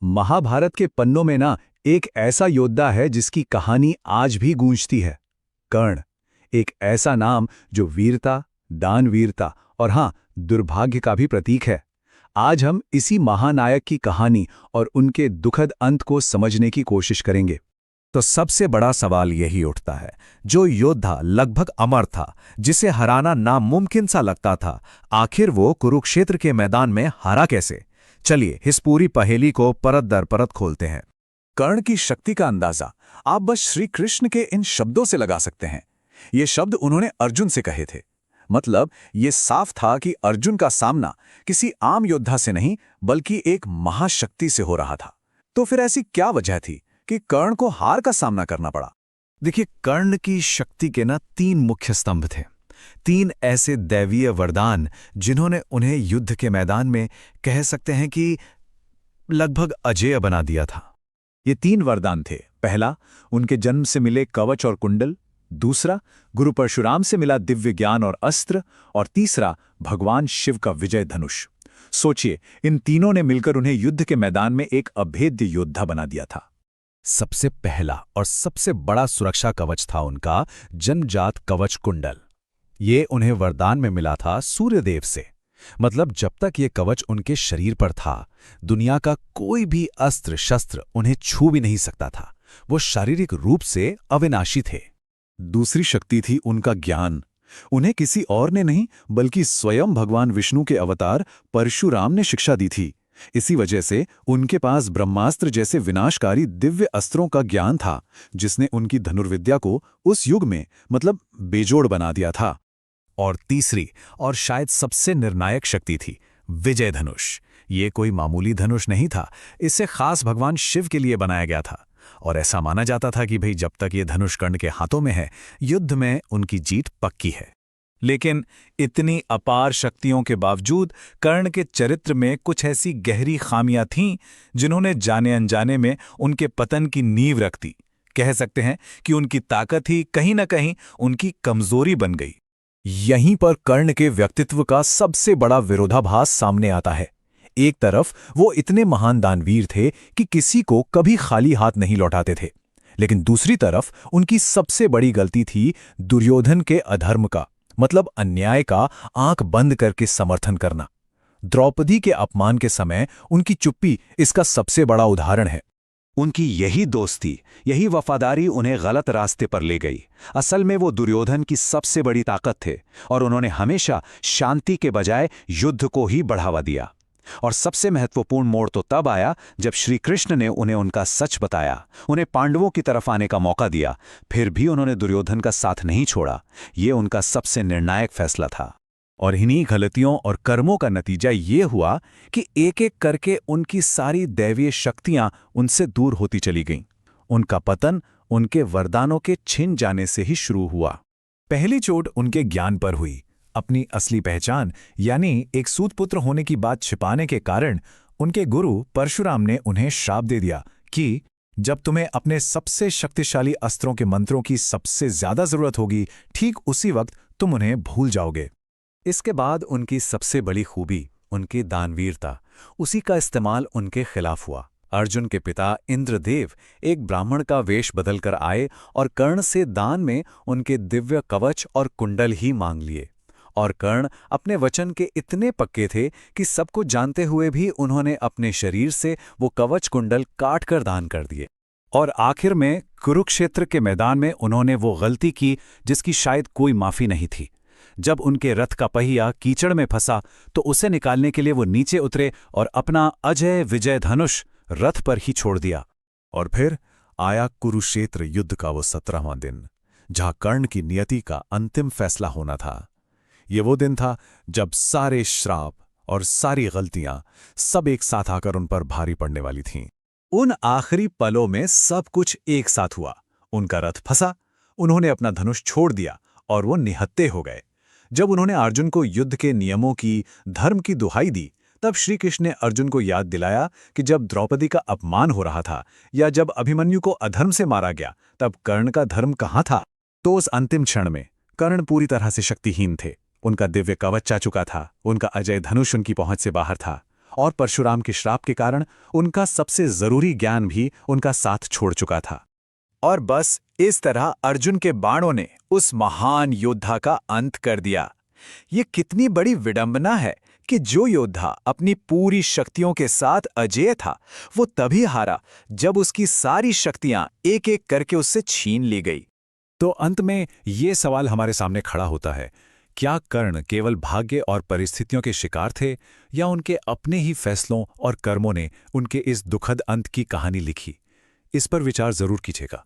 महाभारत के पन्नों में ना एक ऐसा योद्धा है जिसकी कहानी आज भी गूंजती है। कर्ण, एक ऐसा नाम जो वीरता, दानवीरता और हाँ, दुर्भाग्य का भी प्रतीक है। आज हम इसी महानायक की कहानी और उनके दुखद अंत को समझने की कोशिश करेंगे। तो सबसे बड़ा सवाल यही उठता है, जो योद्धा लगभग अमर था, जिसे हराना नामुमकिन सा लगता था, आखिर वो कुरुक्षेत्र के मैदान में हारा कैसे? चलिए इस पूरी पहेली को परत दर परत खोलते हैं। कर्ण की शक्ति का अंदाजा आप बस श्री कृष्ण के इन शब्दों से लगा सकते हैं। ये शब्द उन्होंने अर्जुन से कहे थे। मतलब ये साफ था कि अर्जुन का सामना किसी आम योद्धा से नहीं बल्कि एक महाशक्ति से हो रहा था। तो फिर ऐसी क्या वजह थी कि कर्ण को हार का सामना करना पड़ा? देखिए, कर्ण की शक्ति के ना 3 मुख्य स्तंभ थे। 3 ऐसे दैवीय वरदान जिन्होंने उन्हें युद्ध के मैदान में कह सकते हैं कि लगभग अजेय बना दिया था। ये 3 वरदान थे। पहला, उनके जन्म से मिले कवच और कुंडल। दूसरा, गुरु परशुराम से मिला दिव्य ज्ञान और अस्त्र। और तीसरा, भगवान शिव का विजय धनुष। सोचिए, इन तीनों ने मिलकर उन्हें युद्ध के मैदान में एक अभेद्य योद्धा बना दिया था। सबसे पहला और सबसे बड़ा सुरक्षा कवच था उनका जन्मजात कवच कुंडल। ये उन्हें वरदान में मिला था सूर्यदेव से। मतलब जब तक ये कवच उनके शरीर पर था, दुनिया का कोई भी अस्त्र शस्त्र उन्हें छू भी नहीं सकता था। वो शारीरिक रूप से अविनाशी थे। दूसरी शक्ति थी उनका ज्ञान। उन्हें किसी और ने नहीं बल्कि स्वयं भगवान विष्णु के अवतार परशुराम ने शिक्षा दी थी। इसी वजह से उनके पास ब्रह्मास्त्र जैसे विनाशकारी दिव्य अस्त्रों का ज्ञान था, जिसने उनकी धनुर्विद्या को उस युग में मतलब बेजोड़ बना दिया था। और तीसरी और शायद सबसे निर्णायक शक्ति थी विजय धनुष। ये कोई मामूली धनुष नहीं था, इसे खास भगवान शिव के लिए बनाया गया था। और ऐसा माना जाता था कि भाई जब तक ये धनुष कर्ण के हाथों में है, युद्ध में उनकी जीत पक्की है। लेकिन इतनी अपार शक्तियों के बावजूद कर्ण के चरित्र में कुछ ऐसी गहरी खामियां थीं जिन्होंने जाने अनजाने में उनके पतन की नींव रख दी। कह सकते हैं कि उनकी ताकत ही कहीं न कहीं उनकी कमजोरी बन गई। यहीं पर कर्ण के व्यक्तित्व का सबसे बड़ा विरोधाभास सामने आता है। एक तरफ वो इतने महान दानवीर थे कि किसी को कभी खाली हाथ नहीं लौटाते थे, लेकिन दूसरी तरफ उनकी सबसे बड़ी गलती थी दुर्योधन के अधर्म का, मतलब अन्याय का आंख बंद करके समर्थन करना। द्रौपदी के अपमान के समय उनकी चुप्पी इसका सबसे बड़ा उदाहरण है। उनकी यही दोस्ती, यही वफादारी उन्हें गलत रास्ते पर ले गई। असल में वो दुर्योधन की सबसे बड़ी ताकत थे और उन्होंने हमेशा शांति के बजाय युद्ध को ही बढ़ावा दिया। और सबसे महत्वपूर्ण मोड़ तो तब आया जब श्री कृष्ण ने उन्हें उनका सच बताया, उन्हें पांडवों की तरफ आने का मौका दिया। फिर भी उन्होंने दुर्योधन का साथ नहीं छोड़ा। ये उनका सबसे निर्णायक फैसला था। और इन्हीं गलतियों और कर्मों का नतीजा ये हुआ कि एक एक करके उनकी सारी दैवीय शक्तियां उनसे दूर होती चली गईं। उनका पतन उनके वरदानों के छिन जाने से ही शुरू हुआ। पहली चोट उनके ज्ञान पर हुई। अपनी असली पहचान यानी एक सूतपुत्र होने की बात छिपाने के कारण उनके गुरु परशुराम ने उन्हें श्राप दे दिया कि जब तुम्हें अपने सबसे शक्तिशाली अस्त्रों के मंत्रों की सबसे ज्यादा जरूरत होगी, ठीक उसी वक्त तुम उन्हें भूल जाओगे। इसके बाद उनकी सबसे बड़ी खूबी उनकी दानवीरता, उसी का इस्तेमाल उनके खिलाफ हुआ। अर्जुन के पिता इंद्रदेव एक ब्राह्मण का वेश बदलकर आए और कर्ण से दान में उनके दिव्य कवच और कुंडल ही मांग लिए। और कर्ण अपने वचन के इतने पक्के थे कि सबको जानते हुए भी उन्होंने अपने शरीर से वो कवच कुंडल काट कर दान कर दिए। और आखिर में कुरुक्षेत्र के मैदान में उन्होंने वो गलती की जिसकी शायद कोई माफी नहीं थी। जब उनके रथ का पहिया कीचड़ में फंसा तो उसे निकालने के लिए वो नीचे उतरे और अपना अजय विजय धनुष रथ पर ही छोड़ दिया। और फिर आया कुरुक्षेत्र युद्ध का वो 17वां दिन, जहां कर्ण की नियति का अंतिम फैसला होना था। ये वो दिन था जब सारे श्राप और सारी गलतियां सब एक साथ आकर उन पर भारी पड़ने वाली थीं। उन आखिरी पलों में सब कुछ एक साथ हुआ। उनका रथ फंसा, उन्होंने अपना धनुष छोड़ दिया और वो निहत्थे हो गए। जब उन्होंने अर्जुन को युद्ध के नियमों की, धर्म की दुहाई दी, तब श्री कृष्ण ने अर्जुन को याद दिलाया कि जब द्रौपदी का अपमान हो रहा था या जब अभिमन्यु को अधर्म से मारा गया, तब कर्ण का धर्म कहाँ था। तो उस अंतिम क्षण में कर्ण पूरी तरह से शक्तिहीन थे। उनका दिव्य कवच जा चुका था, उनका अजय धनुष उनकी पहुंच से बाहर था और परशुराम के श्राप के कारण उनका सबसे जरूरी ज्ञान भी उनका साथ छोड़ चुका था। और बस इस तरह अर्जुन के बाणों ने उस महान योद्धा का अंत कर दिया। ये कितनी बड़ी विडंबना है कि जो योद्धा अपनी पूरी शक्तियों के साथ अजेय था, वो तभी हारा जब उसकी सारी शक्तियां एक एक करके उससे छीन ली गई। तो अंत में ये सवाल हमारे सामने खड़ा होता है, क्या कर्ण केवल भाग्य और परिस्थितियों के शिकार थे, या उनके अपने ही फैसलों और कर्मों ने उनके इस दुखद अंत की कहानी लिखी? इस पर विचार जरूर कीजिएगा।